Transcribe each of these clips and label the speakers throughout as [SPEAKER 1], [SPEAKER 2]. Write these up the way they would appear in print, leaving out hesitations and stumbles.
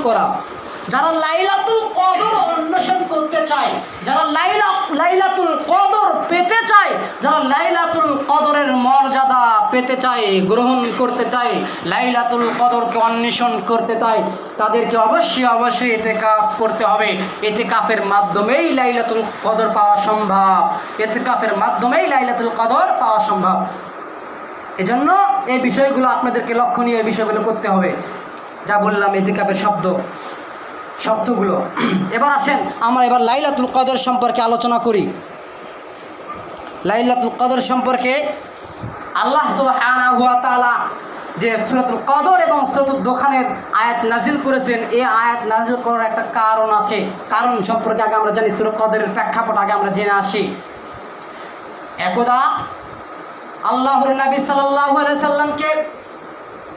[SPEAKER 1] করা। যারা লাইলাতুল কদর অন্বেষণ করতে চায়, যারা লাইলাতুল কদর পেতে চায়, যারা লাইলাতুল কদরের মর্যাদা পেতে চায়, গ্রহণ করতে চায়, লাইলাতুল কদরকে অন্বেষণ করতে চায়, তাদেরকে অবশ্যই ইতিকাফ করতে হবে। ইতিকাফের মাধ্যমেই লাইলাতুল কদর পাওয়া সম্ভব। ইতিকাফের মাধ্যমেই লাইলাতুল কদর পাওয়া সম্ভব। এজন্য এই বিষয়গুলো আপনাদেরকে লক্ষণীয়, এই বিষয়গুলো করতে হবে যা বললাম, ইতিকাফের শব্দগুলো। এবার আসেন আমরা এবার লাইলাতুল কদর সম্পর্কে আলোচনা করি। লাইলাতুল কদর সম্পর্কে আল্লাহ সুবহানাহু ওয়া তাআলা যে সূরাতুল কদর এবং সূরাতুদ দোখানের আয়াত নাজিল করেছেন, এই আয়াত নাজিল করার একটা কারণ আছে। কারণ সম্পর্কে আগে আমরা জানি, সূরা কদরের প্রেক্ষাপট আগে আমরা জেনে আসি। একদা আল্লাহর নবী সাল্লাল্লাহু আলাইহি সাল্লামকে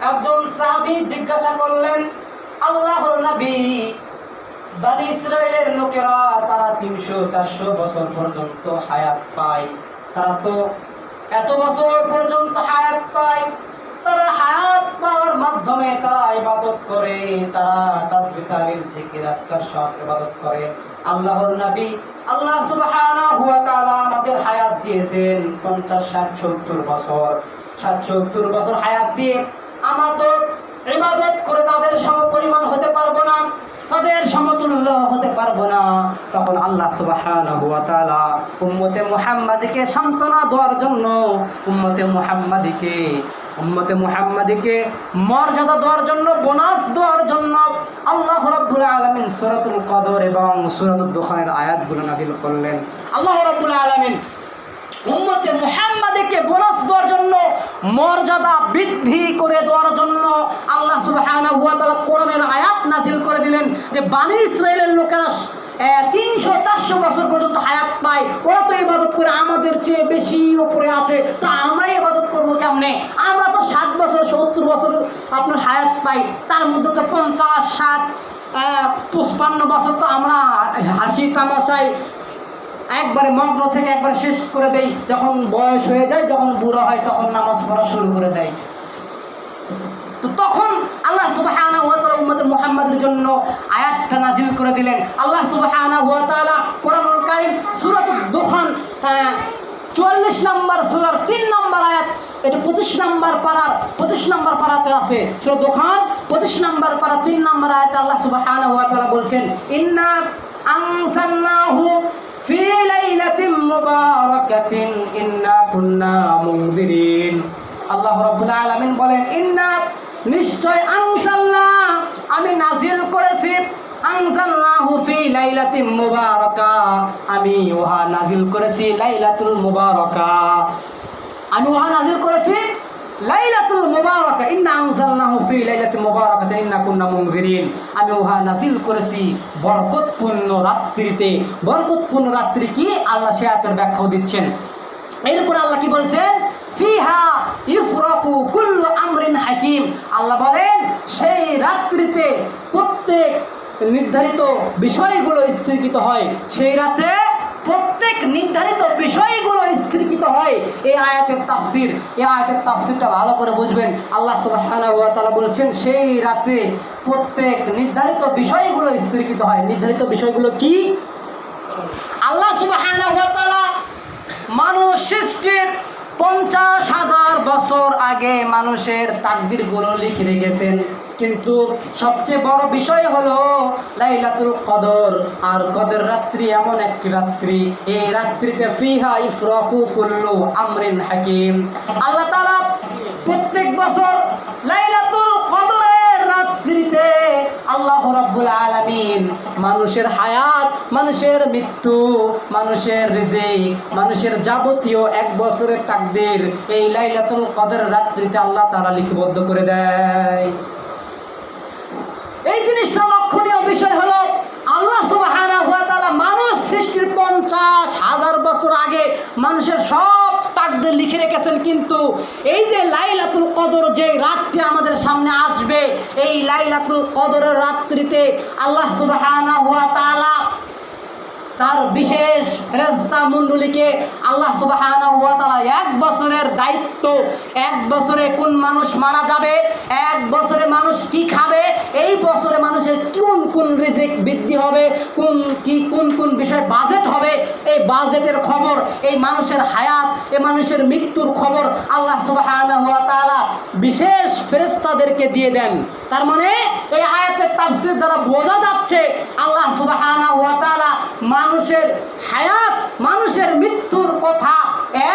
[SPEAKER 1] একজন সাহাবী জিজ্ঞাসা করলেন, আল্লাহর নবী, বনি ইসরাইলের লোকেরা তারা 300-400 বছর পর্যন্ত হায়াত পায়, তারা তো এত বছর পর্যন্ত হায়াত পায়, তারা হায়াত পাওয়ার মাধ্যমে তারা ইবাদত করে, তারা তাসবিহ তাহলিল জিকির আজকার সব ইবাদত করে। আল্লাহর নবী, আল্লাহ সুবহানাহু ওয়া তাআলা আমাদের হায়াত দিয়েছেন 50-60-70 বছর, 60-70 বছর হায়াত দিয়ে আমরা তো ইবাদত করে তাদের সমপরিমাণ হতে পারবো না, তাদের সমতুল্য হতে পারবো না। তখন আল্লাহ সুবহানাহু ওয়া তাআলা উম্মতে মুহাম্মাদীকে সান্ত্বনা দেওয়ার জন্য, উম্মতে মুহাম্মাদীকে মর্যাদা দেওয়ার জন্য, বোনাস দেওয়ার জন্য আল্লাহ রাব্বুল আলামিন সূরাতুল কদর এবং সূরাতুদ দোখানের আয়াতগুলো নাযিল করলেন। আল্লাহ রাব্বুল আলামিন উম্মতে মুহাম্মাদীকে বোনাস দেওয়ার জন্য, মর্যাদা বৃদ্ধি করে দেওয়ার জন্য আল্লাহ সুবহানাহু ওয়া তাআলা কোরআনের আয়াত নাজিল করে দিলেন যে বনি ইসরাইলের লোকেরা 300-400 বছর পর্যন্ত হায়াত পায়, ওরা তো ইবাদত করে আমাদের চেয়ে বেশি উপরে আছে, তো আমরা ইবাদত করবো কেমনে? আমরা তো 60 বছর 70 বছর আপনার হায়াত পাই, তার মধ্যে তো 50-60-55 বছর তো আমরা হাসি তামাশায় একবারে মগ্ন থেকে একবারে শেষ করে দেই। যখন বয়স হয়ে যায়, যখন বুড়ো হয়, তখন নামাজ পড়া শুরু করে দেয়। তো তখন আল্লাহ সুবহানাহু ওয়া তাআলা উম্মতে মুহাম্মাদের জন্য আয়াতটা নাজিল করে দিলেন। আল্লাহ সুবহানাহু ওয়া তাআলা কোরআনুল কারীম সূরাতুদ দোখান 44 নম্বর সূরার 3 নম্বর আয়াত, এটা 25 নম্বর পারাতে আছে। সূরা দোখান 25 নম্বর পারা 3 নম্বর আয়াতে আল্লাহ সুবহানাহু ওয়া তাআলা বলছেন, ইন্না আনসালনাহু ফি লাইলাতিন মুবারাকাতিন ইন্না কুন্না মুনজিরিন। আল্লাহ রাব্বুল আলামিন বলেন, ইন্না নিশ্চয়, আনসালনা আমি নাজিল করেছি, আনসালনাহু ফি লাইলাতিন মুবারাকা আমি ওহা নাজিল করেছি লাইলাতুল মুবারাকা, আমি ওহা নাজিল করেছি লাইলাতুল মুবারাকা, ইন্না আনজালনাহু ফি লাইলাতিন মুবারাকাতিন ইন্না কুন্না মুনজিরিন। আমি ওহা নাজিল করেছি বরকতপূর্ণ রাত্রিতে। বরকতপূর্ণ রাত্রি কি? আল্লাহ সে আয়াতের ব্যাখ্যাও দিচ্ছেন। এরপর আল্লাহ কি বলছেন? ফিহা ইফরাকু কুল্লু আমরিন হাকিম। আল্লাহ বলেন সেই রাত্রিতে প্রত্যেক নির্ধারিত বিষয়গুলো স্থিরকৃত হয়, সেই রাতে প্রত্যেক নির্ধারিত বিষয়গুলো স্থিরকৃত হয়। এই আয়াতের তাফসীরটা ভালো করে বুঝবেন। আল্লাহ সুবহানাহু ওয়া তাআলা বলছেন সেই রাতে প্রত্যেক নির্ধারিত বিষয়গুলো স্থিরকৃত হয়। নির্ধারিত বিষয়গুলো কি? আল্লাহ সুবহানাহু ওয়া তাআলা মানুষ সৃষ্টির 50,000 বছর আগে মানুষের তাকদীরগুলো লিখে রেখেছেন, কিন্তু সবচেয়ে বড় বিষয় হলো লাইলাতুল কদর। আর কদর রাত্রি এমন একটি রাত্রি, এই রাত্রিতে ফিহা ইফরাকু কুল্লু আমরিন হাকিম। আল্লাহ তাআলা প্রত্যেক বছর লাইলাতুল কদরের রাত্রিতে আল্লাহ রাব্বুল আলামিন মানুষের হায়াত, মানুষের মৃত্যু, মানুষের রিজিক, মানুষের যাবতীয় 1 বছরের তাকদীর এই লাইলাতুল কদরের রাত্রিতে আল্লাহ তাআলা লিপিবদ্ধ করে দেয়। এই জিনিসটা লক্ষণীয় বিষয় হলো আল্লাহ সুবহানাহু ওয়া তাআলা মানুষ সৃষ্টির 50,000 বছর আগে মানুষের সব তাকদীর লিখে রেখেছেন, কিন্তু এই যে লাইলাতুল কদর যে রাতটি আমাদের সামনে আসবে, এই লাইলাতুল কদরের রাত্রিতে আল্লাহ সুবহানাহু ওয়া তাআলা তার বিশেষ ফেরেশতা মণ্ডলীকে আল্লাহ সুবহানাহু ওয়া তাআলা 1 বছরের দায়িত্ব, 1 বছরে কোন মানুষ মারা যাবে, 1 বছরে মানুষ কি খাবে, এই এই বছরে মানুষের কোন কোন রিজিক বৃদ্ধি হবে, কোন কোন বিষয় বাজেট হবে, এই বাজেটের খবর, এই মানুষের হায়াত, এই মানুষের মৃত্যুর খবর আল্লাহ সুবহানাহু ওয়া তাআলা বিশেষ ফেরেশতাদেরকে দিয়ে দেন। তার মানে এই আয়াতের তাফসীর দ্বারা বোঝা যাচ্ছে আল্লাহ সুবহানাহু ওয়া তাআলা মানুষের হায়াত, মানুষের মৃত্যুর কথা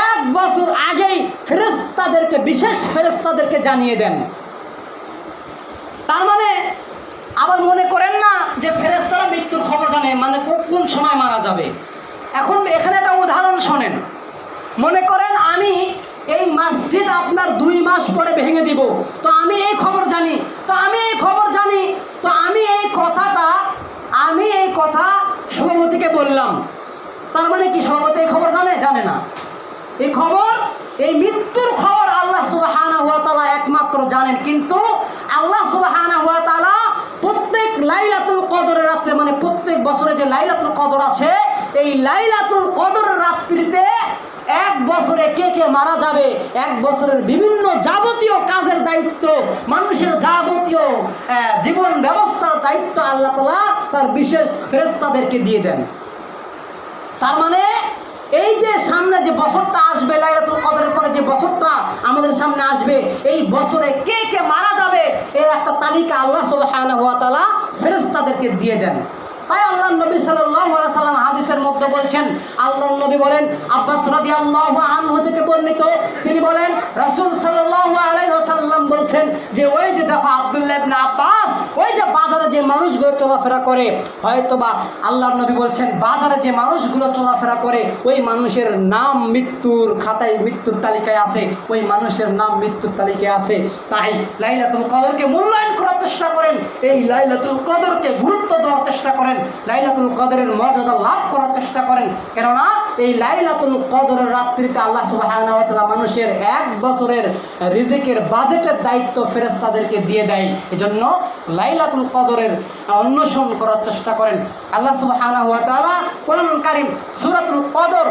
[SPEAKER 1] 1 বছর আগেই ফেরেশতাদেরকে, বিশেষ ফেরেশতাদেরকে জানিয়ে দেন। তার মানে আবার মনে করেন না যে ফেরেশতারা মৃত্যুর খবর জানে, মানে কোন সময় মারা যাবে। এখন এখানে একটা উদাহরণ শোনেন। মনে করেন আমি এই মসজিদ আপনার 2 মাস পরে ভেঙে দিব, তো আমি এই খবর জানি, তো আমি এই কথা সভাপতিকে বললাম। তার মানে কি সভাপতি এই খবর জানে না? এই খবর, এই মৃত্যুর খবর আল্লাহ সুবহানাহু ওয়া তাআলা একমাত্র জানেন। কিন্তু আল্লাহ সুবহানাহু ওয়া তাআলা প্রত্যেক লাইলাতুল কদরের রাত্রে, মানে প্রত্যেক বছরে যে লাইলাতুল কদর আছে, এই লাইলাতুল কদরের রাত্রিতে 1 বছরে কে কে মারা যাবে, 1 বছরের বিভিন্ন যাবতীয় কাজের দায়িত্ব, মানুষের যাবতীয় জীবন ব্যবস্থার দায়িত্ব আল্লাহ তাআলা তার বিশেষ ফেরেশতাদেরকে দিয়ে দেন। তার মানে এই যে সামনে যে বছরটা আসবে, লাইলাতুল কদরের পরে যে বছরটা আমাদের সামনে আসবে, এই বছরে কে কে মারা যাবে এর একটা তালিকা আল্লাহ সুবহানাহু ওয়া তাআলা ফেরেশতাদেরকে দিয়ে দেন। তাই আল্লাহ নবী সাল্লাল্লাহু আলাইহি সাল্লাম হাদিসের মধ্যে বলছেন, আল্লাহর নবী বলেন, আব্বাস রাদিয়াল্লাহু আনহু থেকে বর্ণিত, তিনি বলেন রাসূল সাল্লাল্লাহু আলাইহি ওয়াসাল্লাম বলছেন যে ওই যে দেখো আব্দুল্লাহ ইবনে আব্বাস, ওই যে বাজারে যে মানুষগুলো চলাফেরা করে, হয়তোবা আল্লাহর নবী বলছেন বাজারে যে মানুষগুলো চলাফেরা করে ওই মানুষের নাম মৃত্যুর খাতায়, মৃত্যুর তালিকায় আছে, ওই মানুষের নাম মৃত্যুর তালিকায় আছে। তাই লাইলাতুল কদরকে মূল্যায়ন করার চেষ্টা করেন, এই লাইলাতুল কদরকে গুরুত্ব দেওয়ার চেষ্টা করেন, লাইলাতুল কদরের মর্যাদা লাভ করার চেষ্টা করেন। কেননা এই লাইলাতুল কদরের রাত্রিতে আল্লাহ সুবহানাহু ওয়া তাআলা মানুষের 1 বছরের রিজিকের বাজেটের দায়িত্ব ফেরেশতাদেরকে দিয়ে দেয়। এজন্য লাইলাতুল কদরের অন্বেষণ করার চেষ্টা করেন। আল্লাহ সুবহানাহু ওয়া তাআলা কোরআনুল কারীম সূরাতুল কদর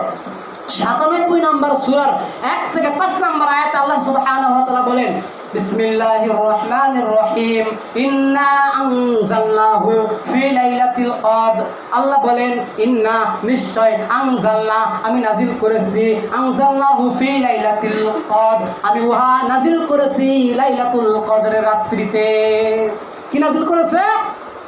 [SPEAKER 1] 97 নম্বর সূরার 1 থেকে 5 নম্বর আয়াতে আল্লাহ সুবহানাহু ওয়া তাআলা বলেন, বিসমিল্লাহির রহমানির রহিম, ইন্না আনজালনাহু ফি লাইলাতিল কদর। আল্লাহ বলেন ইন্না, নিশ্চয়, আনজালনা, আমি নাজিল করেছি, আনজালনাহু ফি লাইলাতিল কদর, আমি উহা নাজিল করেছি লাইলাতুল কদরের রাত্রিতে। কি নাজিল করেছে?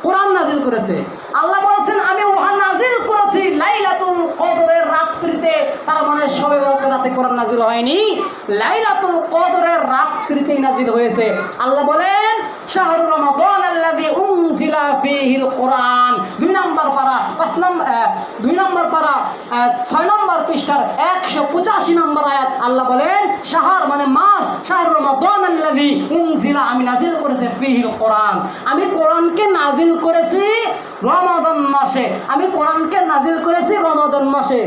[SPEAKER 1] কোরআন নাজিল করেছে। আল্লাহ বলেছেন আমি উহা নাজিল করেছি লাইলাতুল কদরের রাত্রিতে। তার মানে শবে বরাত রাতে কোরআন নাজিল হয়নি, লাইলাতুল কদরের রাত্রিতেই নাজিল হয়েছে। আল্লাহ বলেন শাহরু রমাদান আল্লাযী উনজিলা ফীহিল কোরআন, 2 নম্বর পারা 2 নম্বর পারা 6 নম্বর পৃষ্ঠার 185 নম্বর আয়াত আল্লাহ বলেন শাহর মানে মাস, শাহরু রমাদান আল্লাযী উনজিলা, আমি নাজিল করেছি ফীহিল কোরআন, আমি কোরআনকে নাজিল করেছি রমাদান মাসে, আমি কোরআনকে নাজিল করেছি রমাদান মাসে।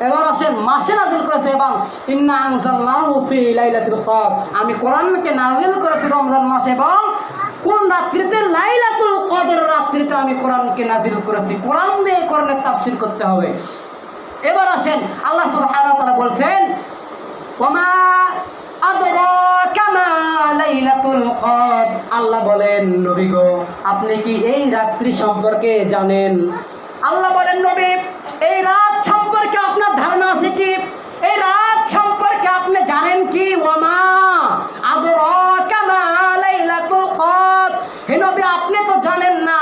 [SPEAKER 1] এবার আসেন মাসে নাজিল করেছে, এবং ইন্না আনজালনাহু ফি লাইলাতিল কদর, আমি কোরআনকে নাজিল করেছি রমজান মাসে, এবং কোন রাত্রিতে? লাইলাতুল কদর রাত্রিতে আমি কোরআনকে নাজিল করেছি। কোরআন দিয়ে কোরআনের তাফসীর করতে হবে। এবার আসেন আল্লাহ সুবহানাহু ওয়া তাআলা বলছেন ওয়ামা আদরাকা মা লাইলাতুল কদর, আল্লাহ বলেন নবী গো আপনি কি এই রাত্রি সম্পর্কে জানেন? আল্লাহ বলেন নবী এই রাত সম্পর্কে আপনার ধারণা আছে কি? এই রাত সম্পর্কে আপনি জানেন কি? ওয়ামা আদরাকা মা লাইলাতুল কদর, হে নবী আপনি তো জানেন না,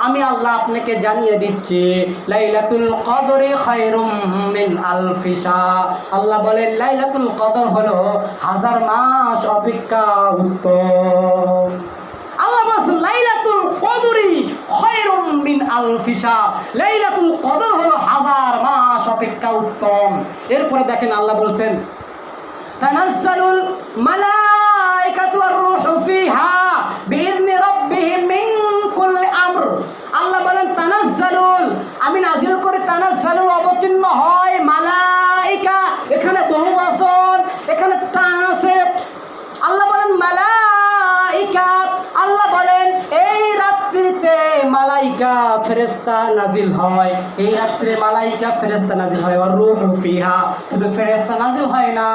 [SPEAKER 1] আমি আল্লাহ আপনাকে জানিয়ে দিচ্ছি লাইলাতুল কদরে খায়রুম মিন আলফি শাহর। আল্লাহ বলেন লাইলাতুল কদর হলো 1000 মাস অপেক্ষা উত্তম। আল্লাহ বলেন লাইলাতুল কদরি খায়রুম মিন আলফি শাহর, লাইলাতুল কদর হলো 1000 মাস অপেক্ষা উত্তম। এরপরে দেখেন আল্লাহ বলছেন তানাজ্জালুল মালাইকাতু ওয়ার রূহু ফিহা বিইذনি রাব্বিহিম মিন কুল্লি আমর। আল্লাহ বলেন তানাজ্জালুল, আমি নাজিল করে, তানাজ্জালুল অবতীর্ণ হয়, মালাইকা এখানে বহুবচন, এখানে টান আছে। আল্লাহ বলেন মালাইকা, আল্লাহ বলেন এই রাত্রিতে মালাইকা ফেরেশতা নাজিল হয়, এই রাত্রে মালাইকা ফেরেশতা নাজিল হয়। আর রূহু ফিহা, শুধু ফেরেশতা নাজিল হয় না,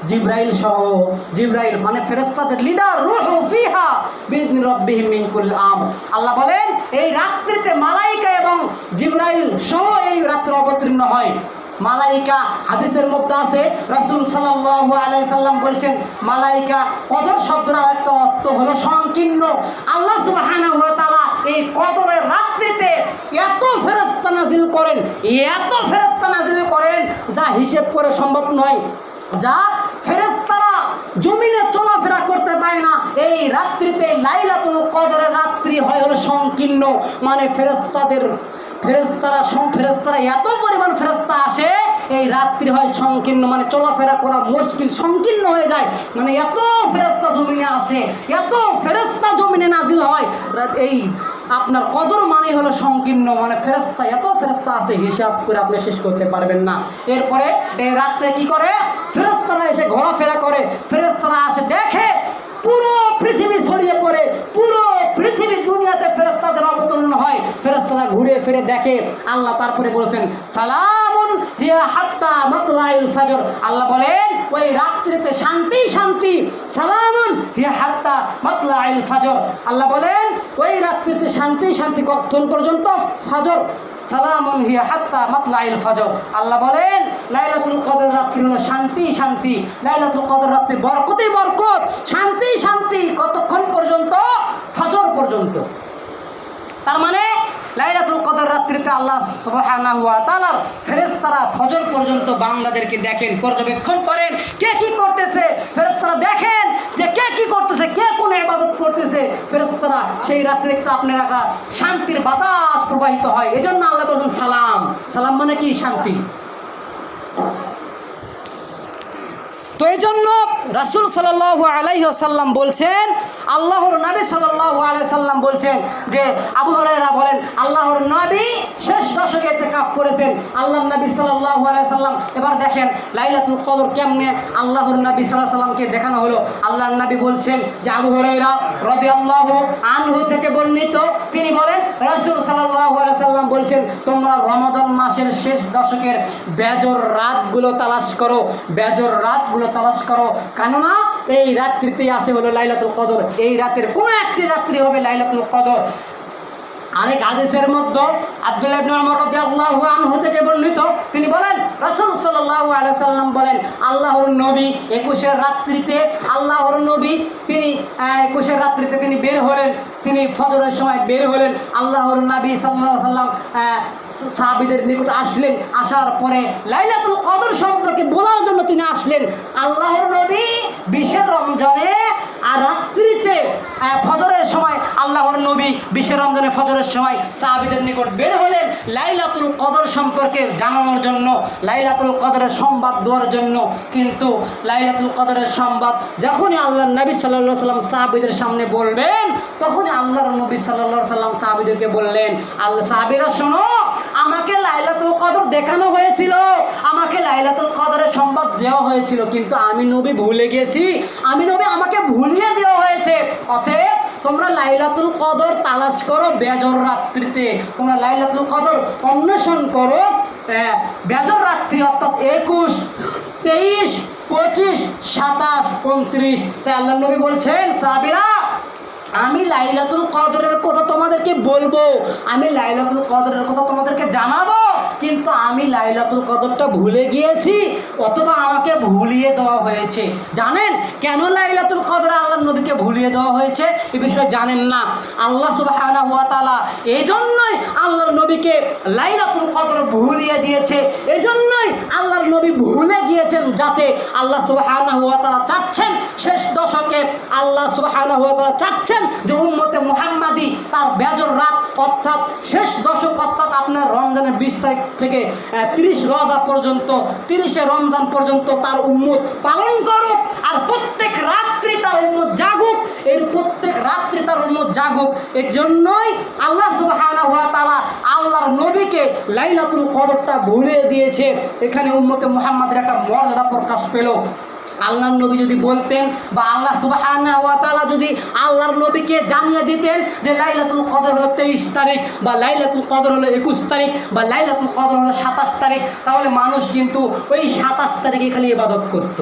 [SPEAKER 1] জিবরাইল সহ, জিবরাইল মানে ফেরেশতাদের লিডার, রূহু ফিহা বিইذن রাব্বিহিম মিন কুল্লি আমর। আল্লাহ বলেন এই রাত্রিতে মালাইকা এবং জিবরাইল সহ এই রাত্রে অবতীর্ণ হয়। মালাইকা, হাদিসের মধ্যে আছে রাসূল সাল্লাল্লাহু আলাইহি সাল্লাম বলছেন মালাইকা, কদর শব্দের একটা অর্থ হলো সংকীর্ণ। আল্লাহ সুবহানাহু ওয়া তাআলা এই কদরের রাত্রিতে এত ফেরেশতা নাজিল করেন, এত ফেরেশতা নাজিল করেন যা হিসেব করে সম্ভব নয়, যা ফেরেশতারা জমিনে চলাফেরা করতে পায় না। এই রাত্রিতে লাইলাতুল কদরের রাত্রি হয় হলো সংকীর্ণ, মানে ফেরেশতারা এত পরিমাণ ফেরেশতা আসে, এই রাত্রি হয় সংকীর্ণ, মানে চলাফেরা করা মুশকিল, সংকীর্ণ হয়ে যায়। মানে এত ফেরেশতা জমিনে আসে, এত ফেরেশতা জমিনে নাজিল হয়। এই আপনার কদর মানে হলো সংকীর্ণ, মানে ফেরেশতা, এত ফেরেশতা আছে হিসাব করে আপনি শেষ করতে পারবেন না। এরপরে এই রাত্রে কি করে, ফেরেশতারা এসে ঘোরাফেরা করে, ফেরেশতারা আসে দেখে পুরো পৃথিবী ছড়িয়ে পড়ে, পুরো পৃথিবী দুনিয়াতে ফেরেশতাদের অবতরণ হয়। ফেরেশতারা ঘুরে ফিরে দেখে। আল্লাহ তারপরে বলেছেন সালামুন হিয়া হাত্তা মাতলাইল ফজর। আল্লাহ বলেন ওই রাত্রিতে শান্তি শান্তি, সালামুন হিয়া হাত্তা মাতলাইল ফজর। আল্লাহ বলেন ওই রাত্রিতে শান্তি শান্তি কখন পর্যন্ত, ফজর, সালামুন হিয়া হাত্তা মাতলাইল ফজর। আল্লাহ বলেন লাইলাতুল কদর রাত্রি হলো শান্তি শান্তি, লাইলাতুল কদর রাত্রি বরকতেই বরকত, শান্তি শান্তি কতক্ষণ পর্যন্ত, ফজর পর্যন্ত। তার মানে লাইলাতুল কদর রাত্রিতে আল্লাহ সুবহানাহু ওয়া তাআলার ফেরেশতারা ফজর পর্যন্ত বান্দাদেরকে দেখেন, পর্যবেক্ষণ করেন কে কি করতেছে। ফেরেশতারা দেখেন যে কে কি করতেছে, কে কোন ইবাদত করতেছে। ফেরেশতারা সেই রাত্রে আপনার একটা শান্তির বাতাস প্রবাহিত হয়। এজন্য আল্লাহ বলেন সালাম। সালাম মানে কি, শান্তি। তো এই জন্য রাসূল সাল্লাল্লাহু আলাইহি ওয়াসাল্লাম বলছেন, আল্লাহর নবী সাল্লাল্লাহু আলাইহি সাল্লাম বলছেন যে আবু হুরায়রা বলেন আল্লাহর নবী শেষ দশকে ইতিকাফ করেছেন, আল্লাহর নবী সাল্লাল্লাহু আলাইহি সাল্লাম। এবার দেখেন লাইলাতুল কদর কেমনে আল্লাহর নবী সাল্লাল্লাহু আলাইহি সাল্লামকে দেখানো হলো। আল্লাহর নবী বলছেন যে আবু হুরায়রা রাদিয়াল্লাহু আনহু থেকে বর্ণিত, তিনি বলেন রাসূল সাল্লাল্লাহু আলাইহি সাল্লাম বলছেন তোমরা রমাদান মাসের শেষ দশকের বেজর রাতগুলো তালাশ করো, বেজর রাতগুলো তালাশ করো, কেননা এই রাত্রিতেই আসে হলো লাইলাতুল কদর। এই রাতের কোনো একটি রাত্রি হবে লাইলাতুল কদর। আরেক হাদিসের মধ্যে আব্দুল্লাহ ইবনে উমর রাদিয়াল্লাহু আনহু থেকে বর্ণিত, তিনি বলেন রাসূল সাল্লাল্লাহু আলাইহি সাল্লাম বলেন আল্লাহর নবী 21 রাত্রিতে, আল্লাহর নবী তিনি 21 রাত্রিতে তিনি বের হলেন, তিনি ফজরের সময় বের হলেন। আল্লাহর নবী সাল্লাল্লাহু আলাইহি সাল্লাম সাহাবীদের নিকট আসলেন, আসার পরে লাইলাতুল কদর সম্পর্কে বলার জন্য তিনি আসলেন। আল্লাহর নবী 20 রমজানে আর রাত্রিতে ফজরের সময় আল্লাহর নবী 20 রমজানে ফজরের সময় সাহাবীদের নিকট বের হলেন লাইলাতুল কদর সম্পর্কে জানানোর জন্য, লাইলাতুল কদরের সংবাদ দেওয়ার জন্য। কিন্তু লাইলাতুল কদরের সংবাদ যখনই আল্লাহর নবী সাল্লাল্লাহু আলাইহি সাল্লাম সাহাবীদের সামনে বলবেন, তখনই আল্লাহর নবী সাল্লাল্লাহু আলাইহি সাল্লাম সাহাবীদেরকে বললেন, আল্লাহ সাহাবীরা শোনো, আমাকে লাইলাতুল কদর দেখানো হয়েছিল, আমাকে লাইলাতুল কদরের সংবাদ দেওয়া হয়েছিল, কিন্তু আমি নবী ভুলে গেছি, আমি নবী আমাকে ভুলিয়ে দেওয়া হয়েছে। অতএব তোমরা লাইলাতুল কদর তালাশ করো বেজর রাত্রিতে, তোমরা লাইলাতুল কদর অন্বেষণ করো বেজর রাত্রি, অর্থাৎ 21, 23, 25, 27, 29। তাই আল্লাহর নবী বলছেন সাহাবীরা আমি লাইলাতুল কদরের কথা তোমাদেরকে বলবো, আমি লাইলাতুল কদরের কথা তোমাদেরকে জানাবো, কিন্তু আমি লাইলাতুল কদরটা ভুলে গিয়েছি অথবা আমাকে ভুলিয়ে দেওয়া হয়েছে। জানেন কেন লাইলাতুল কদর আল্লাহর নবীকে ভুলিয়ে দেওয়া হয়েছে? এই বিষয়ে জানেন না। আল্লাহ সুবহানাহু ওয়া তাআলা এই জন্যই আল্লাহর নবীকে লাইলাতুল কদর ভুলিয়ে দিয়েছে, এই জন্যই আল্লাহর নবী ভুলে গিয়েছেন, যাতে আল্লাহ সুবহানাহু ওয়া তাআলা চাচ্ছেন শেষ দশকে, আল্লাহ সুবহানাহু ওয়া তাআলা চাচ্ছেন যে উম্মতে মুহাম্মাদি তার বেজর রাত অর্থাৎ শেষ দশক, অর্থাৎ আপনার রমজানের 20 তারিখ থেকে 30 রজা পর্যন্ত, 30 রমজান পর্যন্ত তার উম্মত পালন করুক, আর প্রত্যেক রাত্রি তার উম্মত জাগুক, এর প্রত্যেক রাত্রি তার উম্মত জাগুক। এর জন্যই আল্লাহ সুবহানাহু ওয়া তাআলা আল্লাহর নবীকে লাইলাতুল কদরটা ভুলিয়ে দিয়েছে। এখানে উম্মতে মুহাম্মাদের একটা মর্যাদা প্রকাশ পেল। আল্লাহর নবী যদি বলতেন বা আল্লাহ সুবহানাহু ওয়া তাআলা যদি আল্লাহর নবীকে জানিয়ে দিতেন যে লাইলাতুল কদর হলো 23 তারিখ বা লাইলাতুল কদর হলো 21 তারিখ বা লাইলাতুল কদর হলো 27 তারিখ, তাহলে মানুষ কিন্তু ওই 27 তারিখে খালি ইবাদত করত।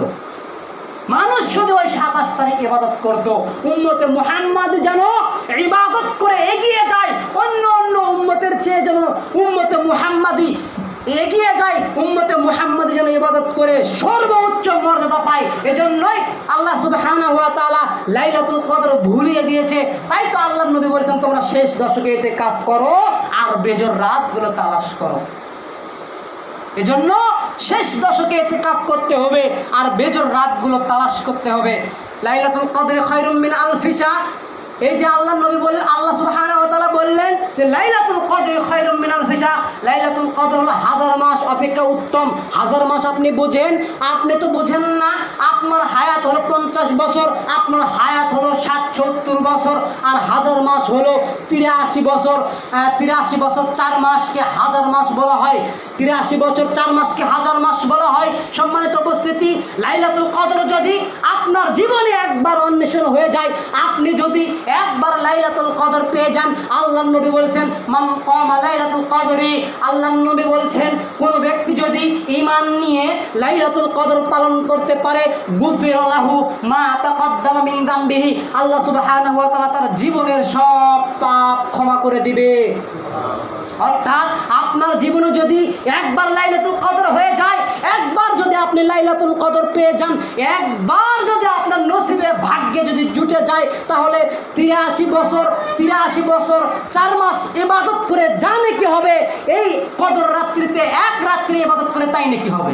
[SPEAKER 1] মানুষ শুধু ওই 27 তারিখ ইবাদত করত। উম্মতে মুহাম্মদ যেন ইবাদত করে এগিয়ে যায়, অন্য অন্য উম্মতের চেয়ে যেন উম্মতে মুহাম্মাদি এগিয়ে যায়, উম্মতে মুহাম্মাদি যেন ইবাদত করে সর্বোচ্চ মর্যাদা পায়। এজন্যই আল্লাহ সুবহানাহু ওয়া তাআলা লাইলাতুল কদর ভুলিয়ে দিয়েছে। তাই তো আল্লাহর নবী বলেছেন তোমরা শেষ দশকে এতে কাজ করো আর বেজর রাতগুলো তালাশ করো। এজন্য শেষ দশকে ইতিকাফ করতে হবে আর বেজর রাতগুলো তালাশ করতে হবে। লাইলাতুল কদরে খায়রুম মিন আলফি শাহর, এই যে আল্লাহ নবী বললেন, আল্লাহ সুবহানাহু ওয়া তাআলা বললেন যে লাইলাতুল কদরে খায়রুম মিন আলফি শাহর, লাইলাতুল কদর হলো 1000 মাস অপেক্ষা উত্তম। 1000 মাস আপনি বোঝেন? আপনি তো বোঝেন না। আপনার হায়াত হলো 50 বছর, আপনার হায়াত হলো 60-70 বছর, আর 1000 মাস হলো 83 বছর। 83 বছর 4 মাসকে 1000 মাস বলা হয়। 83 বছর 4 মাসকে 1000 মাস বলা হয়। সম্মানিত উপস্থিতি, লাইলাতুল কদর যদি আপনার জীবনে একবার অন্বেষণ হয়ে যায়, আপনি যদি একবার লাইলাতুল কদর পেয়ে যান, আল্লাহর নবী বলেছেন মান কামা লাইলাতুল কদরি, আল্লাহর নবী বলছেন কোন ব্যক্তি যদি ঈমান নিয়ে লাইলাতুল কদর পালন করতে পারে, গুফিরা লাহু মা তাকদ্দামা মিন যামবিহি, আল্লাহ সুবহানাহু ওয়া তাআলা তার জীবনের সব পাপ ক্ষমা করে দিবে। অর্থাৎ আপনার জীবনে যদি একবার লাইলাতুল কদর হয়ে যায়, একবার যদি আপনি লাইলাতুল কদর পেয়ে যান, একবার যদি আপনার নসিবে ভাগ্যে যদি জুটে যায়, তাহলে 83 বছর 4 মাস ইবাদত করে যা নাকি হবে, এই কদর রাত্রিতে এক রাত্রি ইবাদত করে তাই নাকি হবে।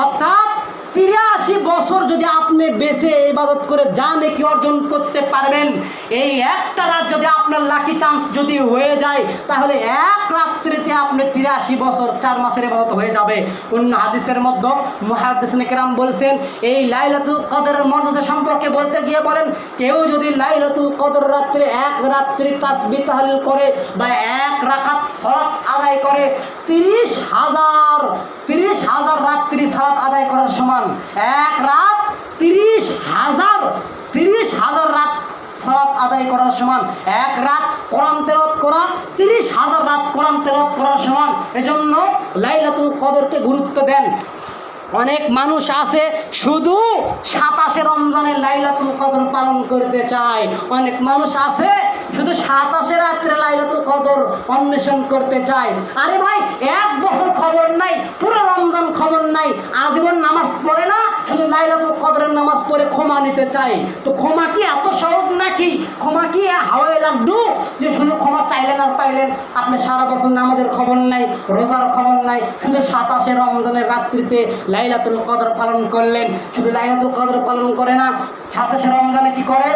[SPEAKER 1] অর্থাৎ 83 বছর যদি আপনি বেঁচে ইবাদত করে যা নেকি অর্জন করতে পারবেন, এই একটা রাত যদি আপনার লাকি চান্স যদি হয়ে যায়, তাহলে এক রাত্রিতে আপনি 83 বছর 4 মাসের ইবাদত হয়ে যাবে। অন্য হাদিসের মধ্যে মুহাদ্দিসিন কেরাম বলছেন, এই লাইলাতুল কদরের মর্যাদা সম্পর্কে বলতে গিয়ে বলেন, কেউ যদি লাইলাতুল কদর রাত্রে এক রাত্রি তাসবিহ তাহলিল করে বা এক রাকাত সালাত আদায় করে, 30,000 রাত্রি সালাত আদায় করার সমান। এক রাত 30,000 রাত সালাত আদায় করার সমান। এক রাত কোরআন তেলাওয়াত করা 30,000 রাত কোরআন তেলাওয়াত করার সমান। এজন্য লাইলাতুল কদরকে গুরুত্ব দেন। অনেক মানুষ আছে শুধু 27 রমজানে লাইলাতুল কদর পালন করতে চায়। অনেক মানুষ আছে শুধু 27 রাত্রে লাইলাতুল কদর অন্বেষণ করতে চায়। আরে ভাই, এক বছর খবর নাই, পুরো রমজান খবর নাই, আজীবন নামাজ পড়ে না, শুধু লাইলাতুল কদরের নামাজ পড়ে ক্ষমা নিতে চায়। তো ক্ষমা কি এত সহজ নাকি? ক্ষমা কি হাওয়ায় লাড্ডু যে শুধু ক্ষমা চাইলেন আর পাইলেন? আপনি সারা বছর নামাজের খবর নাই, রোজার খবর নাই, শুধু 27 রমজানের রাত্রিতে লাইলাতুল কদর পালন করলেন। শুধু লাইলাতুল কদর পালন করে না, 27 রমজানে কি করে?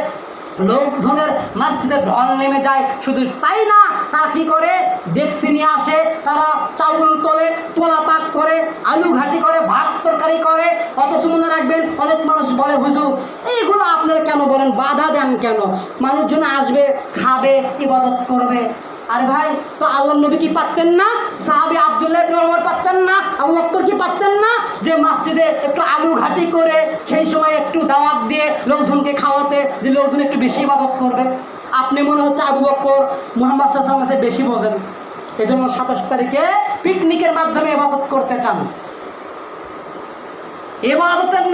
[SPEAKER 1] লোকজনের মসজিদে ঢল নেমে যায়। শুধু তাই না, তারা কি করে? ডেকসি নিয়ে আসে, তারা চাউল তোলে, পোলা পাক করে, আলু ঘাটি করে, ভাত তরকারি করে। অথচ মনে রাখবেন, অনেক মানুষ বলে হুজুর এইগুলো আপনারা কেন বলেন, বাধা দেন কেন? মানুষজন আসবে, খাবে, ইবাদত করবে। আরে ভাই, তো আল্লাহর নবী কি পারতেন না? সাহাবী আব্দুল্লাহ ইবনে ওমর পারতেন না? আবু বকর কি পারতেন না যে মসজিদে একটু আলু ঘাটি করে সেই সময় একটু দাওয়াত দিয়ে লোকজনকে খাওয়াতে, যে লোকজন একটু বেশি ইবাদত করবে? আপনি মনে হচ্ছে আবু বকর মুহাম্মদ সাল্লাল্লাহু আলাইহি ওয়াসাল্লাম বেশি বোঝেন, এজন্য 27 তারিখে পিকনিকের মাধ্যমে ইবাদত করতে চান। ইবাদতের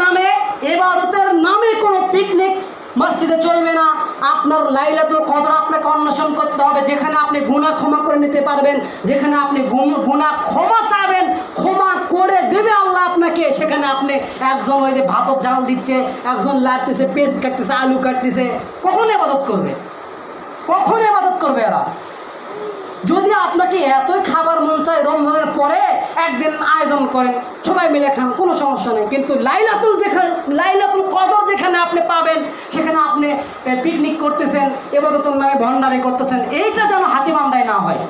[SPEAKER 1] নামে কোনো পিকনিক মসজিদে চলবে না। আপনার লাইলাতুল কদর আপনাকে অন্বেষণ করতে হবে, যেখানে আপনি গুনাহ ক্ষমা করে নিতে পারবেন, যেখানে আপনি গুনাহ ক্ষমা চাবেন, ক্ষমা করে দেবে আল্লাহ আপনাকে। সেখানে আপনি একজন ওই যে ভাতর জাল দিচ্ছে, একজন লাড়তেছে, পেঁয়াজ কাটতেছে, আলু কাটতেছে, কখন ইবাদত করবে? কখন ইবাদত করবে এরা? যদি আপনাকে এতই খাবার মন চায়, রমজানের পরে একদিন আয়োজন করেন, সবাই মিলে খান, কোনো সমস্যা নেই। কিন্তু লাইলাতুল কদর যেখানে আপনি পাবেন, সেখানে আপনি পিকনিক করতেছেন, ইবাদতের নামে ভণ্ডামি করতেছেন, এইটা যেন হাতিবান্ধায় না হয়।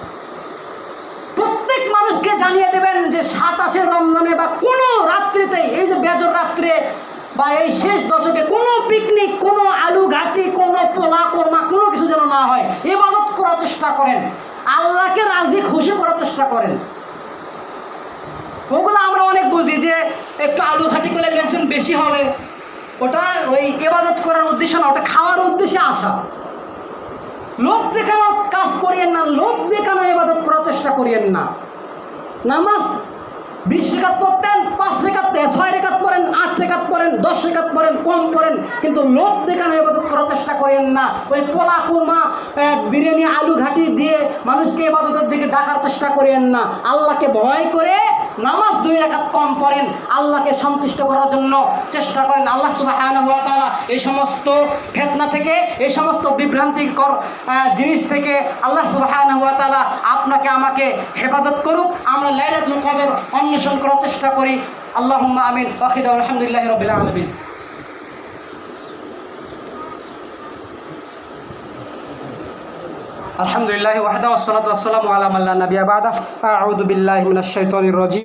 [SPEAKER 1] প্রত্যেক মানুষকে জানিয়ে দেবেন যে 27 রমজানে বা কোনো রাত্রিতেই, এই যে বেজর রাত্রে বা এই শেষ দশকে কোনো পিকনিক, কোনো আলু ঘাটি, কোনো পোলা কোরমা, কোনো কিছু যেন না হয়। ইবাদত করার চেষ্টা করেন, আল্লাহকে রাজি খুশি করার চেষ্টা করেন। ওগুলো আমরা অনেক বুঝি যে একটু আলু ঘাটি করলে লোকজন বেশি হবে, ওটা ওই ইবাদত করার উদ্দেশ্য না, ওটা খাওয়ার উদ্দেশ্যে আসা। লোভ দেখানো কাজ করিয়েন না, লোভ দেখানো ইবাদত করার চেষ্টা করিয়েন না। নামাজ 20 রেখাত পড়তেন, 5 রেখাত 6 রেখাত পড়েন, 8 রেখাত পড়েন, 10 রেখাত পড়েন, কম পড়েন, কিন্তু লোভ দেখানো ইবাদত করার চেষ্টা করেন না। ওই পোলা কুরমা বিরিয়ানি আলু ঘাটি দিয়ে মানুষকে ইবাদতের দিকে ডাকার চেষ্টা করেন না। আল্লাহকে ভয় করে নামাজ 2 রাকাত কম পড়েন, আল্লাহকে সন্তুষ্ট করার জন্য চেষ্টা করেন। আল্লাহ সুবহানাহু ওয়া তাআলা এই সমস্ত ফিতনা থেকে, এই সমস্ত বিভ্রান্তিকর জিনিস থেকে আল্লাহ সুবহানাহু ওয়া তাআলা আপনাকে আমাকে হেফাজত করুক। আমরা লাইলাতুল কদর অন্বেষণ করার চেষ্টা করি। আল্লাহুম্মা আমিন। ওয়া আলহামদুলিল্লাহি রাব্বিল আলামিন। আলহামদুলিল্লাহি ওয়াহদাহু ওয়াসসালাতু ওয়াসসালামু আলা মান লা নাবিয়্যা বা'দাহু। আউযু বিল্লাহি মিনাশ শাইতানির রাজীম।